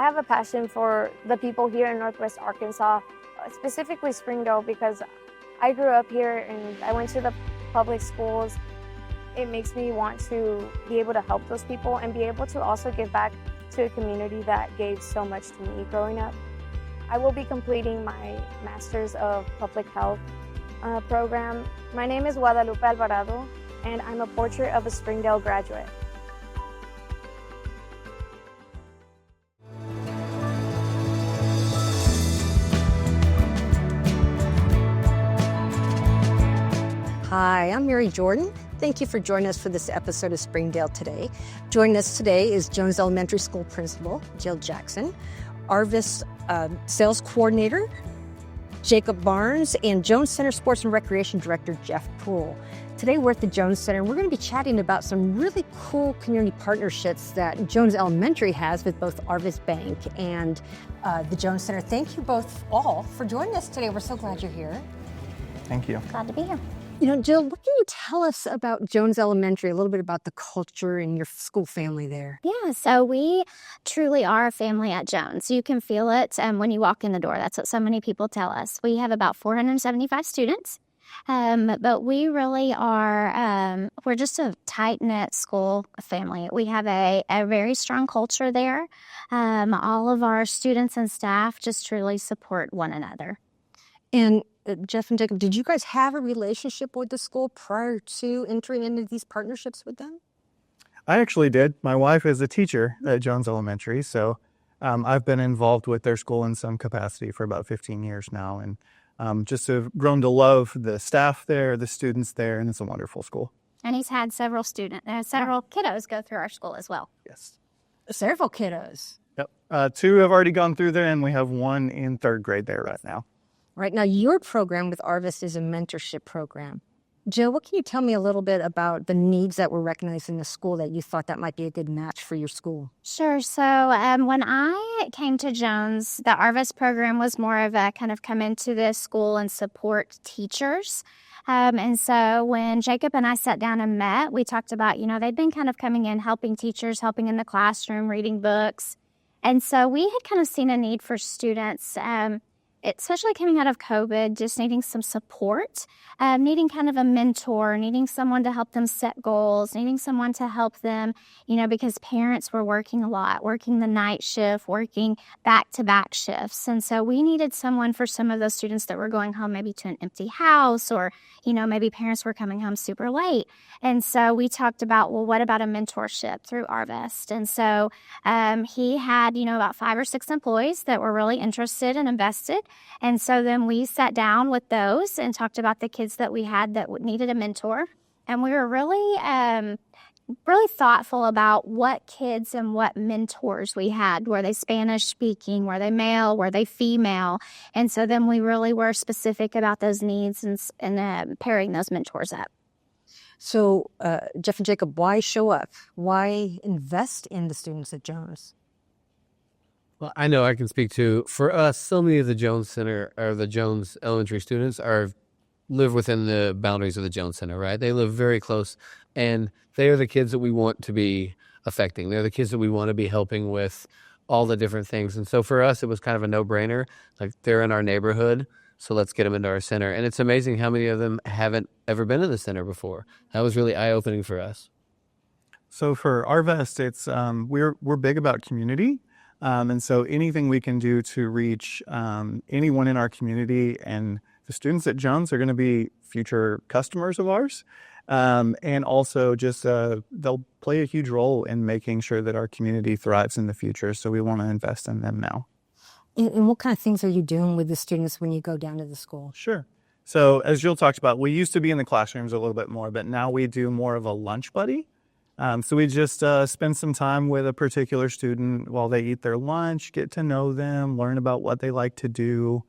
I have a passion for the people here in Northwest Arkansas, specifically Springdale, because I grew up here and I went to the public schools. It makes me want to be able to help those people and be able to also give back to a community that gave so much to me growing up. I will be completing my Master's of Public Health program. My name is Guadalupe Alvarado, and I'm a portrait of a Springdale graduate. Hi, I'm Mary Jordan. Thank you for joining us for this episode of Springdale Today. Joining us today is Jones Elementary School Principal Jill Jackson, Arvest Sales Coordinator Jacob Barnes, and Jones Center Sports and Recreation Director Jeff Poole. Today we're at the Jones Center and we're going to be chatting about some really cool community partnerships that Jones Elementary has with both Arvest Bank and the Jones Center. Thank you both all for joining us today. We're so glad you're here. Thank you. Glad to be here. You know, Jill, what can you tell us about Jones Elementary, a little bit about the culture and your school family there? Yeah, so we truly are a family at Jones. You can feel it when you walk in the door. That's what so many people tell us. We have about 475 students, but we really are, we're just a tight-knit school family. We have a very strong culture there. All of our students and staff just truly support one another. And Jeff and Jacob, did you guys have a relationship with the school prior to entering into these partnerships with them? I actually did. My wife is a teacher at Jones Elementary, so I've been involved with their school in some capacity for about 15 years now, and just have grown to love the staff there, the students there, and it's a wonderful school. And he's had several kiddos go through our school as well. Yes. Several kiddos. Yep. 2 have already gone through there, and we have 1 in 3rd grade there right now. Right now, your program with Arvest is a mentorship program. Jill, what can you tell me a little bit about the needs that were recognized in the school that you thought that might be a good match for your school? Sure. So when I came to Jones, the Arvest program was more of a kind of come into the school and support teachers. And so when Jacob and I sat down and met, we talked about, they'd been kind of coming in, helping teachers, helping in the classroom, reading books. And so we had kind of seen a need for students, especially coming out of COVID, just needing some support, needing kind of a mentor, needing someone to help them set goals, needing someone to help them, because parents were working a lot, working the night shift, working back-to-back shifts. And so we needed someone for some of those students that were going home maybe to an empty house, or, maybe parents were coming home super late. And so we talked about, well, what about a mentorship through Arvest? And so he had, about 5 or 6 employees that were really interested and invested. And so then we sat down with those and talked about the kids that we had that needed a mentor. And we were really thoughtful about what kids and what mentors we had. Were they Spanish speaking? Were they male? Were they female? And so then we really were specific about those needs and pairing those mentors up. So, Jeff and Jacob, why show up? Why invest in the students at Jones? Well, I know I can speak to, for us, so many of the Jones Center or the Jones Elementary students live within the boundaries of the Jones Center, right? They live very close, and they are the kids that we want to be affecting. They're the kids that we want to be helping with all the different things. And so for us, it was kind of a no-brainer. Like, they're in our neighborhood, so let's get them into our center. And it's amazing how many of them haven't ever been in the center before. That was really eye-opening for us. So for Arvest, it's we're big about community. And so anything we can do to reach anyone in our community, and the students at Jones are going to be future customers of ours. And also just they'll play a huge role in making sure that our community thrives in the future. So we want to invest in them now. And what kind of things are you doing with the students when you go down to the school? Sure. So as Jill talked about, we used to be in the classrooms a little bit more, but now we do more of a lunch buddy. So we just spend some time with a particular student while they eat their lunch, get to know them, learn about what they like to do,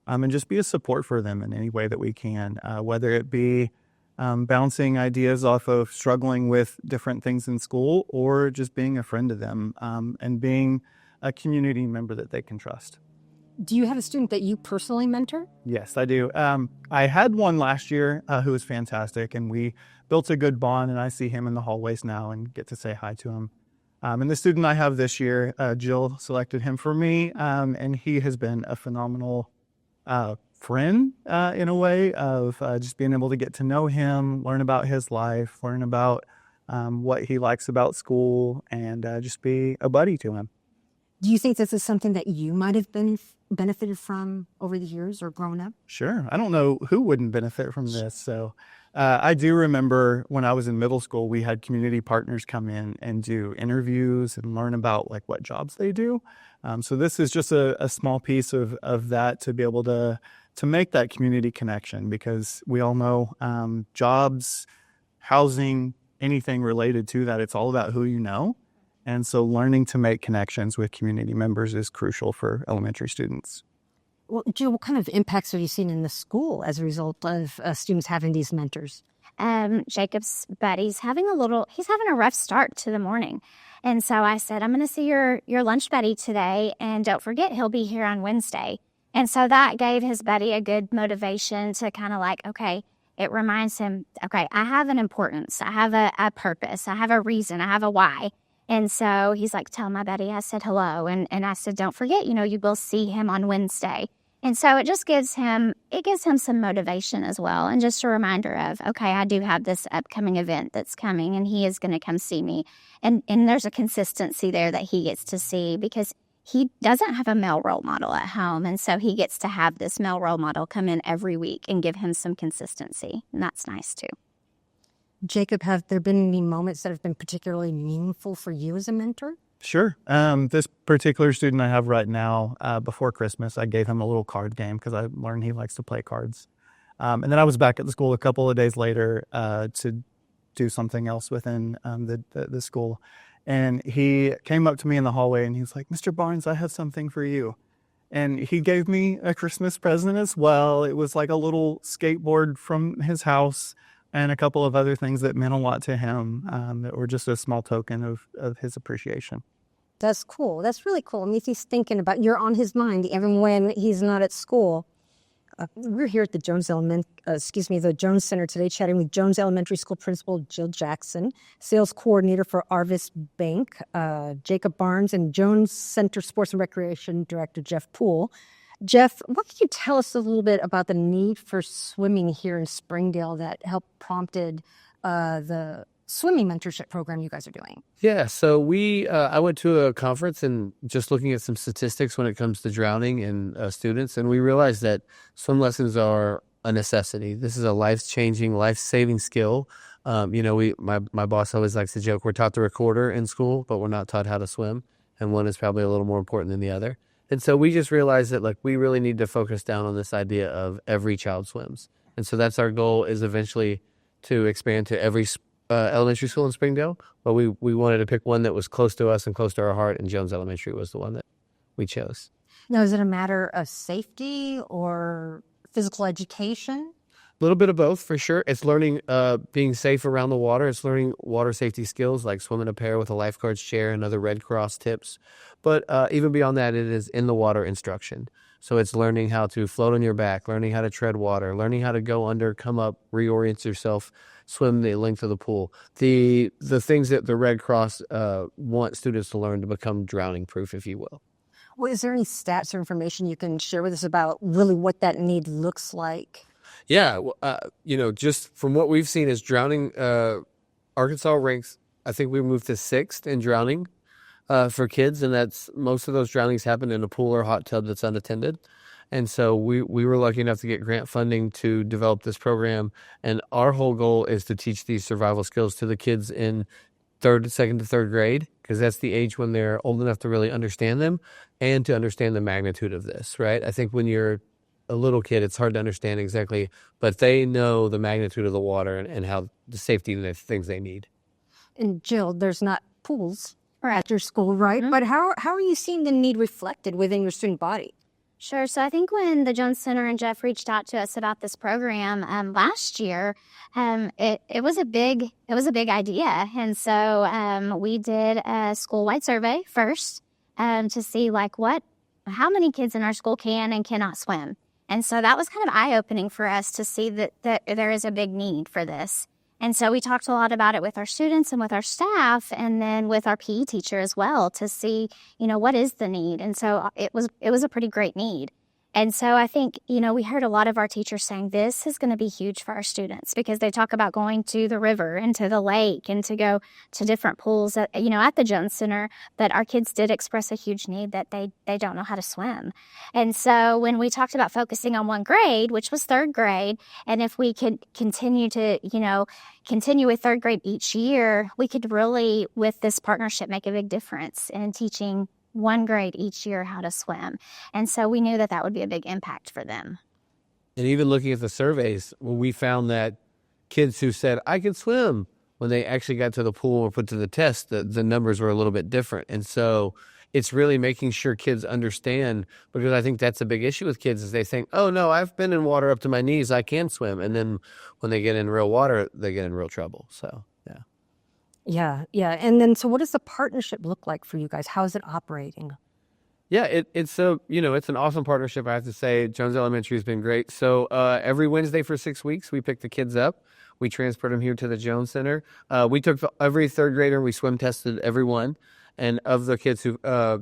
and just be a support for them in any way that we can, whether it be bouncing ideas off of struggling with different things in school, or just being a friend to them and being a community member that they can trust. Do you have a student that you personally mentor? Yes, I do. I had one last year who was fantastic, and we built a good bond, and I see him in the hallways now and get to say hi to him And the student I have this year, Jill selected him for me, and he has been a phenomenal friend in a way of just being able to get to know him, learn about his life, learn about what he likes about school, and just be a buddy to him. Do you think this is something that you might have been benefited from over the years or grown up? Sure. I don't know who wouldn't benefit from this. So I do remember when I was in middle school, we had community partners come in and do interviews and learn about like what jobs they do. So this is just a small piece of that to be able to make that community connection, because we all know jobs, housing, anything related to that, it's all about who you know. And so learning to make connections with community members is crucial for elementary students. Well, Jill, what kind of impacts have you seen in the school as a result of students having these mentors? Jacob's buddy's having a rough start to the morning. And so I said, I'm going to see your lunch buddy today. And don't forget, he'll be here on Wednesday. And so that gave his buddy a good motivation to kind of like, okay, it reminds him, okay, I have an importance. I have a purpose. I have a reason. I have a why. And so he's like, tell my buddy I said hello. And I said, don't forget, you will see him on Wednesday. And so it just gives him some motivation as well. And just a reminder of, okay, I do have this upcoming event that's coming and he is going to come see me. And there's a consistency there that he gets to see, because he doesn't have a male role model at home. And so he gets to have this male role model come in every week and give him some consistency. And that's nice too. Jacob, have there been any moments that have been particularly meaningful for you as a mentor? Sure. This particular student I have right now, before Christmas, I gave him a little card game because I learned he likes to play cards. And then I was back at the school a couple of days later to do something else within the school. And he came up to me in the hallway and he was like, Mr. Barnes, I have something for you. And he gave me a Christmas present as well. It was like a little skateboard from his house and a couple of other things that meant a lot to him, that were just a small token of his appreciation. That's cool. That's really cool. I mean, if he's thinking about, you're on his mind even when he's not at school. We're here at the the Jones Center today, chatting with Jones Elementary School Principal Jill Jackson, Sales Coordinator for Arvest Bank, Jacob Barnes, and Jones Center Sports and Recreation Director Jeff Poole. Jeff, what can you tell us a little bit about the need for swimming here in Springdale that helped prompted the swimming mentorship program you guys are doing? Yeah, so I went to a conference and just looking at some statistics when it comes to drowning in students, and we realized that swim lessons are a necessity. This is a life-changing, life-saving skill. My boss always likes to joke, we're taught the recorder in school, but we're not taught how to swim, and one is probably a little more important than the other. And so we just realized that we really need to focus down on this idea of every child swims. And so that's our goal, is eventually to expand to every elementary school in Springdale. But we wanted to pick one that was close to us and close to our heart, and Jones Elementary was the one that we chose. Now, is it a matter of safety or physical education? A little bit of both, for sure. It's learning being safe around the water. It's learning water safety skills like swimming a pair with a lifeguard's chair and other Red Cross tips. But even beyond that, it is in the water instruction. So it's learning how to float on your back, learning how to tread water, learning how to go under, come up, reorient yourself, swim the length of the pool. The things that the Red Cross want students to learn to become drowning proof, if you will. Well, is there any stats or information you can share with us about really what that need looks like? Yeah, just from what we've seen is drowning, Arkansas ranks, I think we moved to 6th in drowning for kids, and that's most of those drownings happen in a pool or hot tub that's unattended. And so we were lucky enough to get grant funding to develop this program, and our whole goal is to teach these survival skills to the kids in second to third grade, because that's the age when they're old enough to really understand them and to understand the magnitude of this, right? I think when you're a little kid, it's hard to understand exactly, but they know the magnitude of the water and how the safety and the things they need. And Jill, there's not pools at your school, right? Mm-hmm. But how are you seeing the need reflected within your student body? Sure. So I think when the Jones Center and Jeff reached out to us about this program last year, it was a big idea, and so we did a school-wide survey first to see how many kids in our school can and cannot swim. And so that was kind of eye-opening for us to see that there is a big need for this. And so we talked a lot about it with our students and with our staff, and then with our PE teacher as well, to see, what is the need. And so it was a pretty great need. And so I think, we heard a lot of our teachers saying this is going to be huge for our students, because they talk about going to the river and to the lake and to go to different pools at the Jones Center, that our kids did express a huge need that they don't know how to swim. And so when we talked about focusing on one grade, which was third grade, and if we could continue with third grade each year, we could really, with this partnership, make a big difference in teaching one grade each year how to swim. And so we knew that would be a big impact for them. And even looking at the surveys, we found that kids who said, I can swim, when they actually got to the pool or put to the test, the numbers were a little bit different. And so it's really making sure kids understand, because I think that's a big issue with kids, is they think, oh, no, I've been in water up to my knees, I can swim. And then when they get in real water, they get in real trouble. So, yeah. Yeah. And then, so what does the partnership look like for you guys? How is it operating? Yeah, it's an awesome partnership, I have to say. Jones Elementary has been great. So every Wednesday for 6 weeks, we pick the kids up. We transport them here to the Jones Center. We took every third grader, we swim tested everyone. And of the kids who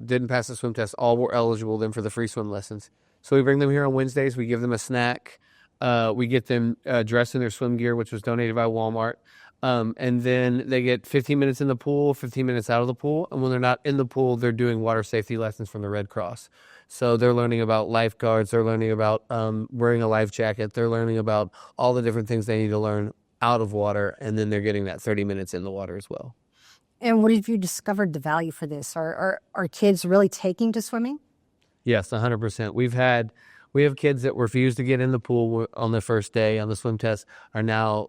didn't pass the swim test, all were eligible then for the free swim lessons. So we bring them here on Wednesdays. We give them a snack. We get them dressed in their swim gear, which was donated by Walmart. And then they get 15 minutes in the pool, 15 minutes out of the pool. And when they're not in the pool, they're doing water safety lessons from the Red Cross. So they're learning about lifeguards. They're learning about wearing a life jacket. They're learning about all the different things they need to learn out of water. And then they're getting that 30 minutes in the water as well. And what have you discovered the value for this? Are kids really taking to swimming? Yes, 100%. We have kids that refused to get in the pool on the first day on the swim test are now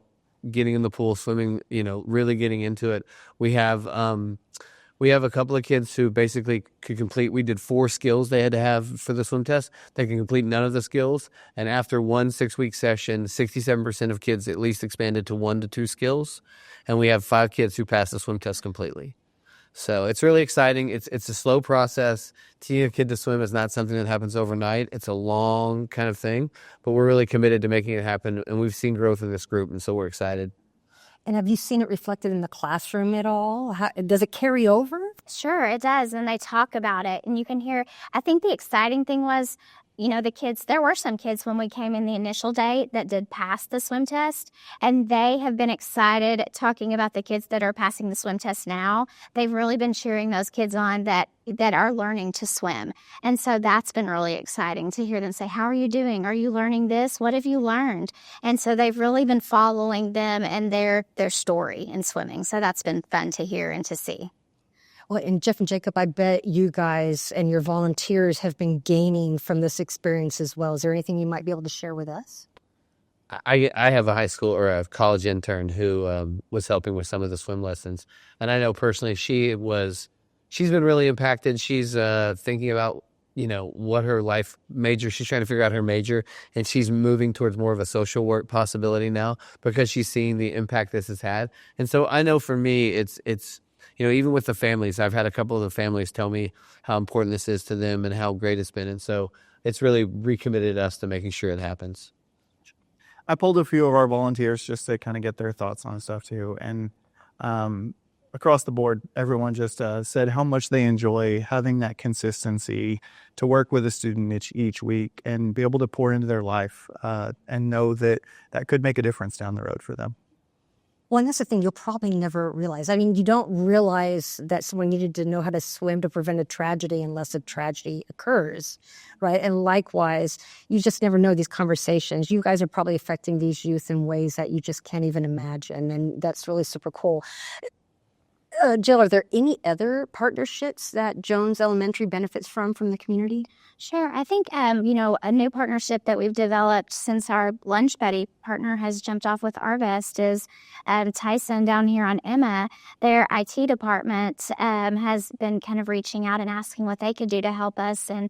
getting in the pool, swimming, really getting into it. We have a couple of kids who basically could complete, we did 4 skills they had to have for the swim test. They can complete none of the skills. And after one 6-week session, 67% of kids at least expanded to 1 to 2 skills. And we have 5 kids who passed the swim test completely. So it's really exciting. It's a slow process. Teaching a kid to swim is not something that happens overnight. It's a long kind of thing, but we're really committed to making it happen. And we've seen growth in this group, and so we're excited. And have you seen it reflected in the classroom at all? Does it carry over? Sure, it does. And they talk about it. And you can hear, I think the exciting thing was, the kids, there were some kids when we came in the initial day that did pass the swim test, and they have been excited talking about the kids that are passing the swim test now. They've really been cheering those kids on that are learning to swim. And so that's been really exciting to hear them say, how are you doing? Are you learning this? What have you learned? And so they've really been following them and their story in swimming. So that's been fun to hear and to see. Well, and Jeff and Jacob, I bet you guys and your volunteers have been gaining from this experience as well. Is there anything you might be able to share with us? I have a high school or a college intern who was helping with some of the swim lessons. And I know personally she's been really impacted. She's thinking about, what her life major, she's trying to figure out her major, and she's moving towards more of a social work possibility now because she's seeing the impact this has had. And so I know for me, it's even with the families, I've had a couple of the families tell me how important this is to them and how great it's been. And so it's really recommitted us to making sure it happens. I pulled a few of our volunteers just to kind of get their thoughts on stuff too. And across the board, everyone just said how much they enjoy having that consistency to work with a student each week and be able to pour into their life and know that could make a difference down the road for them. Well, and that's the thing you'll probably never realize. I mean, you don't realize that someone needed to know how to swim to prevent a tragedy unless a tragedy occurs, right? And likewise, you just never know these conversations. You guys are probably affecting these youth in ways that you just can't even imagine, and that's really super cool. Jill, are there any other partnerships that Jones Elementary benefits from the community? Sure. I think, a new partnership that we've developed since our lunch buddy partner has jumped off with Arvest is Tyson down here on Emma. Their IT department has been kind of reaching out and asking what they could do to help us. And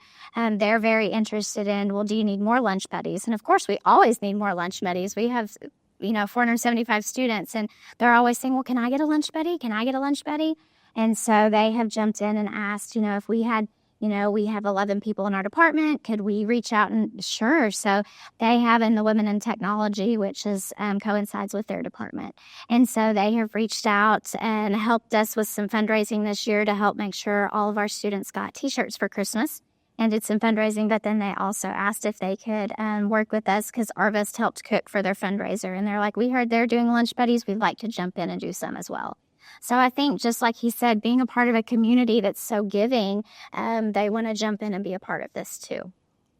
they're very interested in, well, do you need more lunch buddies? And of course, we always need more lunch buddies. We have 475 students, and they're always saying, well, can I get a lunch buddy? Can I get a lunch buddy? And so they have jumped in and asked, if we had we have 11 people in our department. Could we reach out? And sure. So they have in the Women in Technology, which is coincides with their department. And so they have reached out and helped us with some fundraising this year to help make sure all of our students got T-shirts for Christmas and did some fundraising. But then they also asked if they could work with us because Arvest helped cook for their fundraiser. And they're like, we heard they're doing lunch buddies. We'd like to jump in and do some as well. So I think just like he said, being a part of a community that's so giving, they want to jump in and be a part of this too.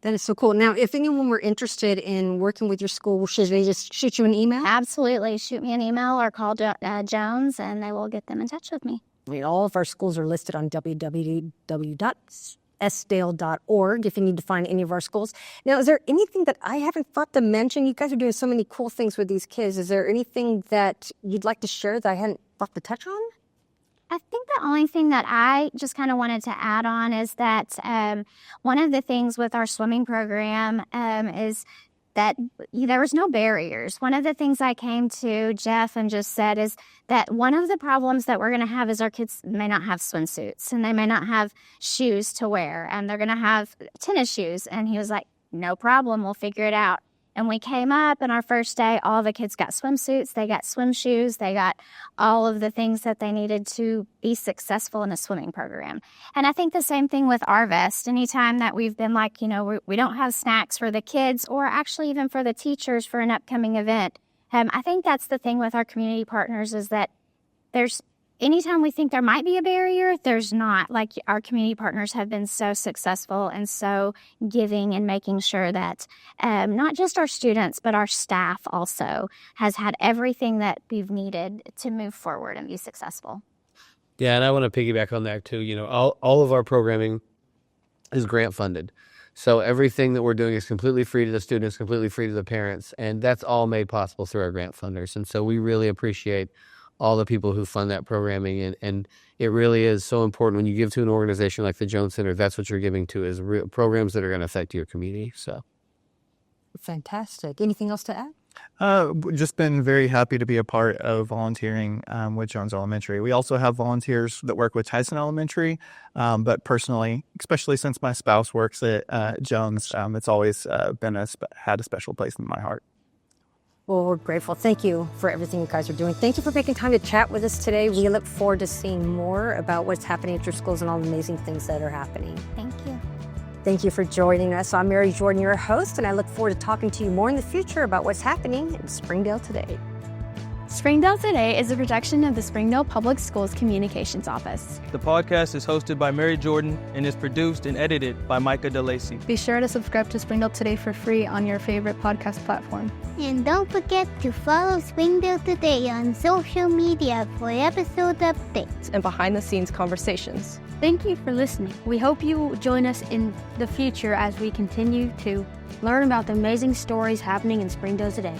That is so cool. Now, if anyone were interested in working with your school, should they just shoot you an email? Absolutely. Shoot me an email or call Jones and they will get them in touch with me. I mean, all of our schools are listed on www.sdale.org if you need to find any of our schools. Now, is there anything that I haven't thought to mention? You guys are doing so many cool things with these kids. Is there anything that you'd like to share that I hadn't thought to touch on? I think the only thing that I just kind of wanted to add on is that one of the things with our swimming program is that there was no barriers. One of the things I came to Jeff and just said is that one of the problems that we're going to have is our kids may not have swimsuits and they may not have shoes to wear and they're going to have tennis shoes. And he was like, no problem, we'll figure it out. And we came up and our first day, all the kids got swimsuits, they got swim shoes, they got all of the things that they needed to be successful in a swimming program. And I think the same thing with Arvest. Anytime that we've been like, we don't have snacks for the kids or actually even for the teachers for an upcoming event. I think that's the thing with our community partners is that anytime we think there might be a barrier, there's not. Like our community partners have been so successful and so giving and making sure that not just our students, but our staff also has had everything that we've needed to move forward and be successful. Yeah, and I want to piggyback on that too. All of our programming is grant funded. So everything that we're doing is completely free to the students, completely free to the parents, and that's all made possible through our grant funders. And so we really appreciate all the people who fund that programming. And it really is so important when you give to an organization like the Jones Center, that's what you're giving to is programs that are going to affect your community. So fantastic. Anything else to add? Just been very happy to be a part of volunteering with Jones Elementary. We also have volunteers that work with Tyson Elementary, but personally, especially since my spouse works at Jones, it's always had a special place in my heart. Well, we're grateful. Thank you for everything you guys are doing. Thank you for making time to chat with us today. We look forward to seeing more about what's happening at your schools and all the amazing things that are happening. Thank you. Thank you for joining us. I'm Mary Jordan, your host, and I look forward to talking to you more in the future about what's happening in Springdale Today. Springdale Today is a production of the Springdale Public Schools Communications Office. The podcast is hosted by Mary Jordan and is produced and edited by Micah DeLacy. Be sure to subscribe to Springdale Today for free on your favorite podcast platform. And don't forget to follow Springdale Today on social media for episode updates And behind-the-scenes conversations. Thank you for listening. We hope you will join us in the future as we continue to learn about the amazing stories happening in Springdale today.